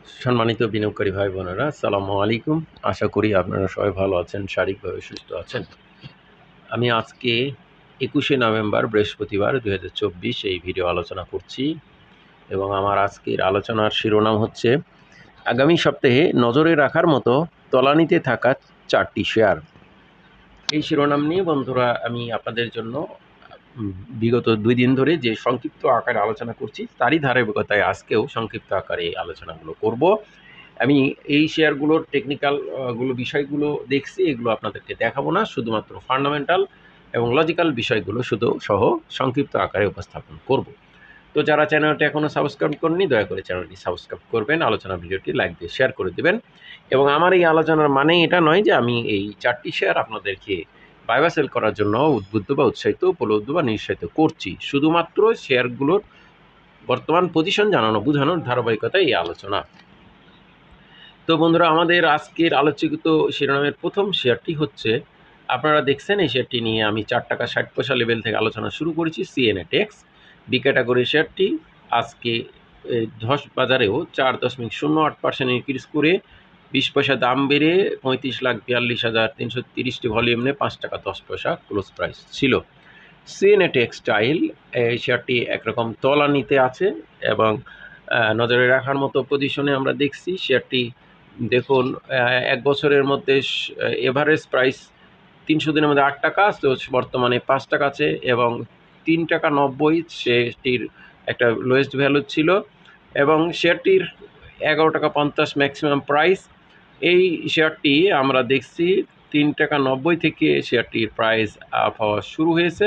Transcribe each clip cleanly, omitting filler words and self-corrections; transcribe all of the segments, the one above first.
সম্মানিত বিনিয়োগকারী ভাই বোনেরা, আসসালামু আলাইকুম। আশা করি আপনারা সবাই ভালো আছেন, শারীরিকভাবে সুস্থ আছেন। আমি আজকে 21শে নভেম্বর বৃহস্পতিবার 2024 এই ভিডিও আলোচনা করছি এবং আমার আজকের আলোচনার শিরোনাম হচ্ছে আগামী সপ্তাহে নজরে রাখার মতো তলানিতে থাকা 4টি শেয়ার। এই শিরোনাম নিয়ে বন্ধুরা আমি আপনাদের জন্য বিগত 2 দিন ধরে যে সংক্ষিপ্ত আকারে আলোচনা করছি তারই ধারাবাহিকতায় আজকেও সংক্ষিপ্ত আকারে এই আলোচনাগুলো করব। আমি এই শেয়ারগুলোর টেকনিক্যাল বিষয়গুলো দেখছি, এগুলো আপনাদেরকে দেখাবো না, শুধুমাত্র ফান্ডামেন্টাল এবং লজিক্যাল বিষয়গুলো সহ সংক্ষিপ্ত আকারে উপস্থাপন করব। তো যারা চ্যানেলটি এখনও সাবস্ক্রাইব করেননি দয়া করে চ্যানেলটি সাবস্ক্রাইব করবেন, আলোচনা ভিডিওটি লাইক দিয়ে শেয়ার করে দেবেন। এবং আমার এই আলোচনার মানে এটা নয় যে আমি এই 4টি শেয়ার আপনাদেরকে বাই বা সেল করার জন্য উদ্বুদ্ধ বা উৎসাহিত, উপলব্ধ বা নিরুৎসাহিত করছি। শুধুমাত্র শেয়ারগুলোর বর্তমান পজিশন জানানো বোঝানোর ধারাবাহিকতায় এই আলোচনা। তো বন্ধুরা, আমাদের আজকের আলোচিত শিরোনামের প্রথম শেয়ারটি হচ্ছে, আপনারা দেখছেন এই শেয়ারটি নিয়ে আমি 4 টাকা 60 পয়সা লেভেল থেকে আলোচনা শুরু করেছি। সিএনএটেক্স বি ক্যাটাগরি শেয়ারটি আজকে 10 বাজারেও 4.08% ইনক্রিজ করে 20 পয়সা দাম বেড়ে 35,42,330টি ভলিউম নিয়ে 5 টাকা 10 পয়সা ক্লোজ প্রাইস ছিল। সিএনএ টেক্সটাইল এই শেয়ারটি একরকম তলানিতে আছে এবং নজরে রাখার মতো পজিশনে আমরা দেখছি। শেয়ারটি দেখুন, 1 বছরের মধ্যে এভারেজ প্রাইস 300 দিনের মধ্যে 8 টাকা, তো বর্তমানে 5 টাকা আছে এবং 3 টাকা 90 সেটির একটা লোয়েস্ট ভ্যালু ছিল এবং শেয়ারটির 11 টাকা 50 ম্যাক্সিমাম প্রাইস। এই শেয়ারটি আমরা দেখছি 3 টাকা 90 থেকে শেয়ারটির প্রাইস আপ হওয়া শুরু হয়েছে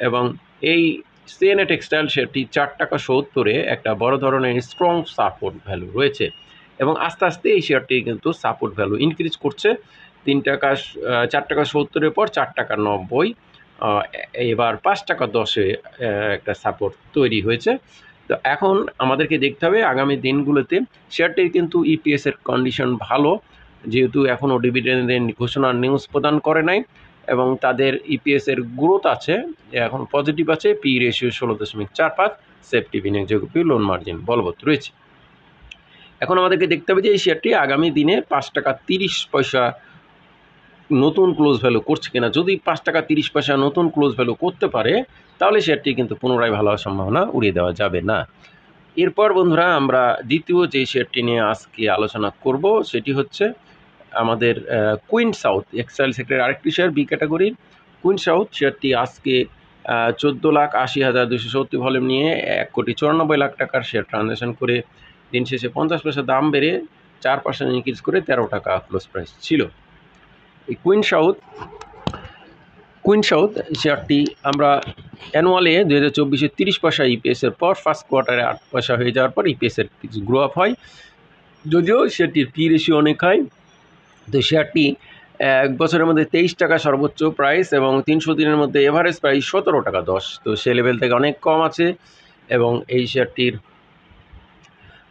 এবং এই সিএনএ টেক্সটাইল শেয়ারটি 4 টাকা 70-এ একটা বড় ধরনের স্ট্রং সাপোর্ট ভ্যালু রয়েছে এবং আস্তে আস্তে এই শেয়ারটি কিন্তু সাপোর্ট ভ্যালু ইনক্রিজ করছে। 4 টাকা 70-এর পর 4 টাকা 90, এবার 5 টাকা 10-এ একটা সাপোর্ট তৈরি হয়েছে। তো এখন আমাদেরকে দেখতে হবে আগামী দিনগুলোতে শেয়ারটির কিন্তু ইপিএসের কন্ডিশন ভালো, যেহেতু এখনও ডিভিডেন্ডের ঘোষণার নিউজ প্রদান করে নাই এবং তাদের ইপিএসের গ্রোথ আছে, এখন পজিটিভ আছে। পি রেশিও 16.45, সেফটি বিনিয়োগযোগ্য লোন মার্জিন বলবৎ রয়েছে। এখন আমাদেরকে দেখতে হবে যে এই শেয়ারটি আগামী দিনে 5 টাকা 30 পয়সা নতুন ক্লোজ ভ্যালু করছে কিনা। যদি 5 টাকা 30 পয়সা নতুন ক্লোজ ভ্যালু করতে পারে তাহলে শেয়ারটি কিন্তু পুনরায় ভালো হওয়ার সম্ভাবনা উড়িয়ে দেওয়া যাবে না। এরপর বন্ধুরা, আমরা দ্বিতীয় যে শেয়ারটি নিয়ে আজকে আলোচনা করব সেটি হচ্ছে আমাদের কুইন সাউথ এক্সটাইল সেক্টরের আরেকটি শেয়ার, বি ক্যাটাগরির কুইন সাউথ শেয়ারটি আজকে 14,80,270 ভলিউম নিয়ে 1,94,00,000 টাকার শেয়ার ট্রানজ্যাকশন করে দিন শেষে 50 পয়সা দাম বেড়ে 4% ইনক্রিজ করে 13 টাকা ক্লোজ প্রাইস ছিল। এই কুইন সাউথ শেয়ারটি আমরা অ্যানুয়ালে 2024-এ 30 পয়সা ইপিএসের পর ফার্স্ট কোয়ার্টারে 8 পয়সা হয়ে যাওয়ার পর ইপিএসের কিছু গ্রো আপ হয়, যদিও শেয়ারটির পি রেশিও অনেক হাই। তো শেয়ারটি 1 বছরের মধ্যে 23 টাকা সর্বোচ্চ প্রাইস এবং 300 দিনের মধ্যে এভারেজ প্রাইস 17 টাকা 10, তো সে লেভেল থেকে অনেক কম আছে এবং এই শেয়ারটির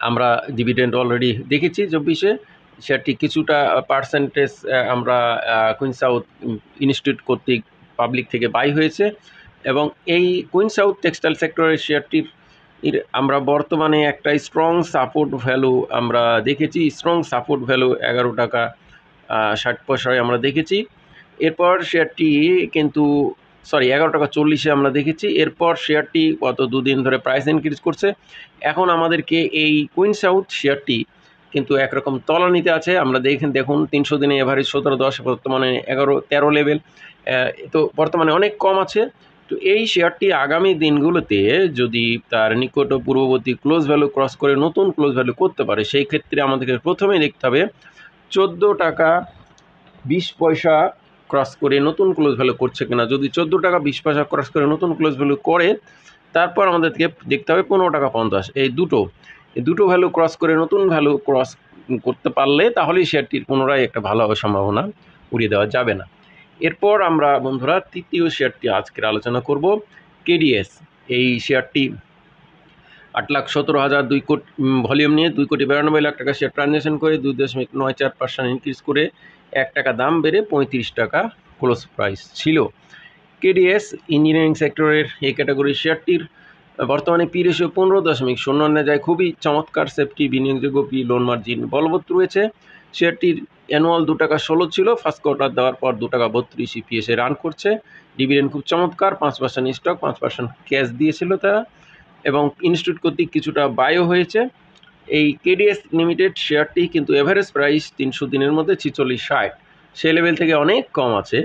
আমরা ডিভিডেন্ড অলরেডি দেখেছি 24-এ। শেয়ারটি কিছুটা পার্সেন্টেজ আমরা কুইন সাউথ ইনস্টিটিউট কর্তৃক পাবলিক থেকে বাই হয়েছে এবং এই কুইন সাউথ টেক্সটাইল সেক্টরের শেয়ারটির আমরা বর্তমানে একটা স্ট্রং সাপোর্ট ভ্যালু আমরা দেখেছি। স্ট্রং সাপোর্ট ভ্যালু 11 টাকা 60 পয়সায় আমরা দেখেছি। এরপর শেয়ারটি কিন্তু 11 টাকা 40-এ আমরা দেখেছি। এরপর শেয়ারটি গত 2 দিন ধরে প্রাইস ইনক্রিজ করছে। এখন আমাদেরকে এই কুইন সাউথ শেয়ারটি কিন্তু একরকম তলানিতে আছে। আমরা দেখুন 300 দিনে এভারেজ 17.10, বর্তমানে 11-13 লেভেল, তো বর্তমানে অনেক কম আছে। তো এই শেয়ারটি আগামী দিনগুলোতে যদি তার নিকট পূর্ববর্তী ক্লোজ ভ্যালু ক্রস করে নতুন ক্লোজ ভ্যালু করতে পারে, সেই ক্ষেত্রে আমাদেরকে প্রথমেই দেখতে হবে 14 টাকা 20 পয়সা ক্রস করে নতুন ক্লোজ ভ্যালু করছে কিনা। যদি 14 টাকা 20 পয়সা ক্রস করে নতুন ক্লোজ ভ্যালু করে, তারপর আমাদেরকে দেখতে হবে 15 টাকা 50। এই দুটো ভ্যালু ক্রস করে নতুন ভ্যালু ক্রস করতে পারলে তাহলেই শেয়ারটির পুনরায় একটা ভালো হওয়ার সম্ভাবনা উড়িয়ে দেওয়া যাবে না। এরপর আমরা বন্ধুরা তৃতীয় শেয়ারটি আজকের আলোচনা করব, কেডিএস। এই শেয়ারটি 8,17,000 2 কোটি ভলিউম নিয়ে 2,92,00,000 টাকা শেয়ার ট্রানজ্যাকশন করে 2.94% ইনক্রিজ করে 1 টাকা দাম বেড়ে 35 টাকা ক্লোজ প্রাইস ছিল। কেডিএস ইঞ্জিনিয়ারিং সেক্টরের এই ক্যাটাগরির শেয়ারটির বর্তমানে পি রেশিও 15.0 যায়, খুবই চমৎকার সেফটি বিনিয়োগযোগ্য পি লোন মার্জিন বলবৎ রয়েছে। শেয়ারটির অ্যানুয়াল 2 টাকা 16 ছিল, ফার্স্ট কোয়ার্টার দেওয়ার পর 2 টাকা 32 ইপিএসে রান করছে। ডিভিডেন্ড খুব চমৎকার, 5% স্টক, 5% ক্যাশ দিয়েছিল তারা, এবং ইনস্টিটিউট কর্তৃক কিছুটা বায়ও হয়েছে। এই কেডিএস লিমিটেড শেয়ারটি কিন্তু এভারেজ প্রাইস 300 দিনের মধ্যে 46.60, সেই লেভেল থেকে অনেক কম আছে,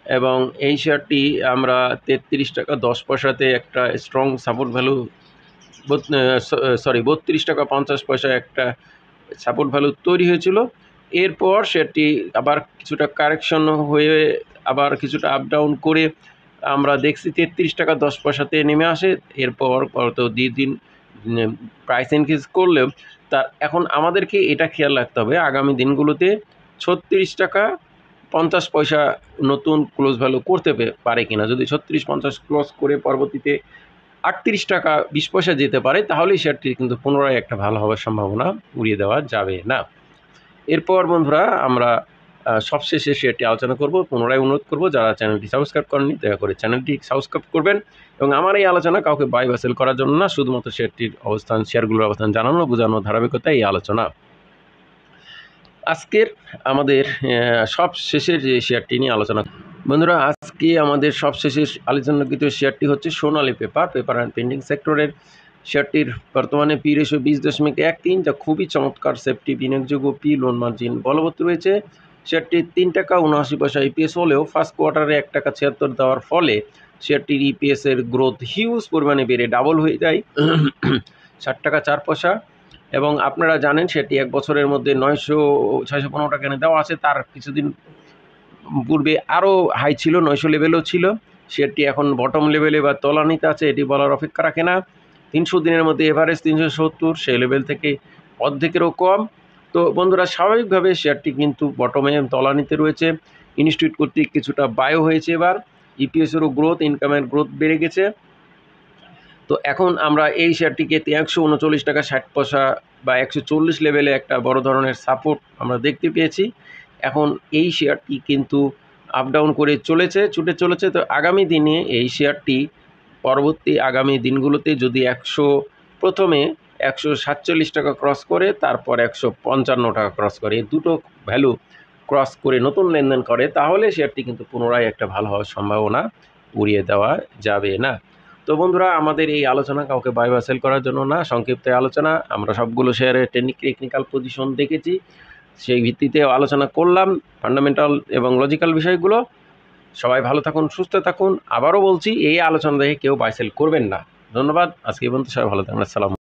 এবং এই শেয়ারটি আমরা 33 টাকা 10 পয়সাতে একটা স্ট্রং সাপোর্ট ভ্যালু, 32 টাকা 50 পয়সায় একটা সাপোর্ট ভ্যালু তৈরি হয়েছিল। এরপর শেয়ারটি আবার কিছুটা কারেকশন হয়ে আবার কিছুটা আপ ডাউন করে আমরা দেখছি 33 টাকা 10 পয়সাতে নেমে আসে। এরপর গত 2 দিন প্রাইস ইনক্রিজ করলেও তার এখন আমাদেরকে এটা খেয়াল রাখতে হবে আগামী দিনগুলোতে 36 টাকা 50 পয়সা নতুন ক্লোজ ভ্যালু করতে পারে কিনা। যদি 36-50 ক্লোজ করে পরবর্তীতে 38 টাকা 20 পয়সা যেতে পারে, তাহলেই শেয়ারটি কিন্তু পুনরায় একটা ভালো হওয়ার সম্ভাবনা উড়িয়ে দেওয়া যাবে না। এরপর বন্ধুরা আমরা সবশেষে শেয়ারটি আলোচনা করব। পুনরায় অনুরোধ করব, যারা চ্যানেলটি সাবস্ক্রাইব করেননি দয়া করে চ্যানেলটি সাবস্ক্রাইব করবেন, এবং আমার এই আলোচনা কাউকে বাই বা সেল করার জন্য না, শুধুমাত্র শেয়ারটির অবস্থান, শেয়ারগুলোর অবস্থান জানানো বোঝানো ধারাবাহিকতা এই আলোচনা। আজকের আমাদের সবশেষের যে শেয়ারটি নিয়ে আলোচনা বন্ধুরা, আজকে আমাদের সবশেষের আলোচনাকৃত শেয়ারটি হচ্ছে সোনালী পেপার অ্যান্ড প্রিন্টিং সেক্টরের। শেয়ারটির বর্তমানে পি রেশিও 20.13, যা খুবই চমৎকার সেফটি বিনিয়োগযোগ্য পি লোন মার্জিন বলবৎ রয়েছে। শেয়ারটি 3 টাকা 79 পয়সা ইপিএস হলেও ফার্স্ট কোয়ার্টারে 1 টাকা 76 দেওয়ার ফলে শেয়ারটির ইপিএসের গ্রোথ হিউজ পরিমাণে বেড়ে ডাবল হয়ে যায় 60 টাকা 4 পয়সা। এবং আপনারা জানেন শেয়ারটি 1 বছরের মধ্যে 615 টাকা দেওয়া আছে, তার কিছুদিন পূর্বে আরও হাই ছিল, 900 লেভেলও ছিল। শেয়ারটি এখন বটম লেভেলে বা তলানিতে আছে, এটি বলার অপেক্ষা রাখে না। 300 দিনের মধ্যে এভারেজ 370, সেই লেভেল থেকে অর্ধেকেরও কম। তো বন্ধুরা, স্বাভাবিকভাবে শেয়ারটি কিন্তু বটমে তলানিতে রয়েছে। ইনস্টিটিউট কর্তৃক কিছুটা বায়ও হয়েছে, এবার ইপিএসেরও গ্রোথ, ইনকামের গ্রোথ বেড়ে গেছে। তো এখন আমরা এই শেয়ারটিকে 139 টাকা 60 পয়সা বা 140 লেভেলে একটা বড় ধরনের সাপোর্ট আমরা দেখতে পেয়েছি। এখন এই শেয়ারটি কিন্তু আপ ডাউন করে ছুটে চলেছে। তো আগামী দিনে এই শেয়ারটি পরবর্তী আগামী দিনগুলোতে যদি প্রথমে 147 টাকা ক্রস করে, তারপর 155 টাকা ক্রস করে, এই দুটো ভ্যালু ক্রস করে নতুন লেনদেন করে, তাহলে শেয়ারটি কিন্তু পুনরায় একটা ভালো হওয়ার সম্ভাবনা উড়িয়ে দেওয়া যাবে না। তো বন্ধুরা, আমাদের এই আলোচনা কাউকে বাই বা সেল করার জন্য না, সংক্ষিপ্ত আলোচনা। আমরা সবগুলো শেয়ারের টেকনিক্যাল পজিশন দেখেছি, সেই ভিত্তিতে আলোচনা করলাম ফান্ডামেন্টাল এবং লজিক্যাল বিষয়গুলো। সবাই ভালো থাকুন, সুস্থ থাকুন। আবারও বলছি, এই আলোচনা দেখে কেউ বাই সেল করবেন না। ধন্যবাদ। আজকে এই পর্যন্ত, সবাই ভালো থাকুন। আসসালাম।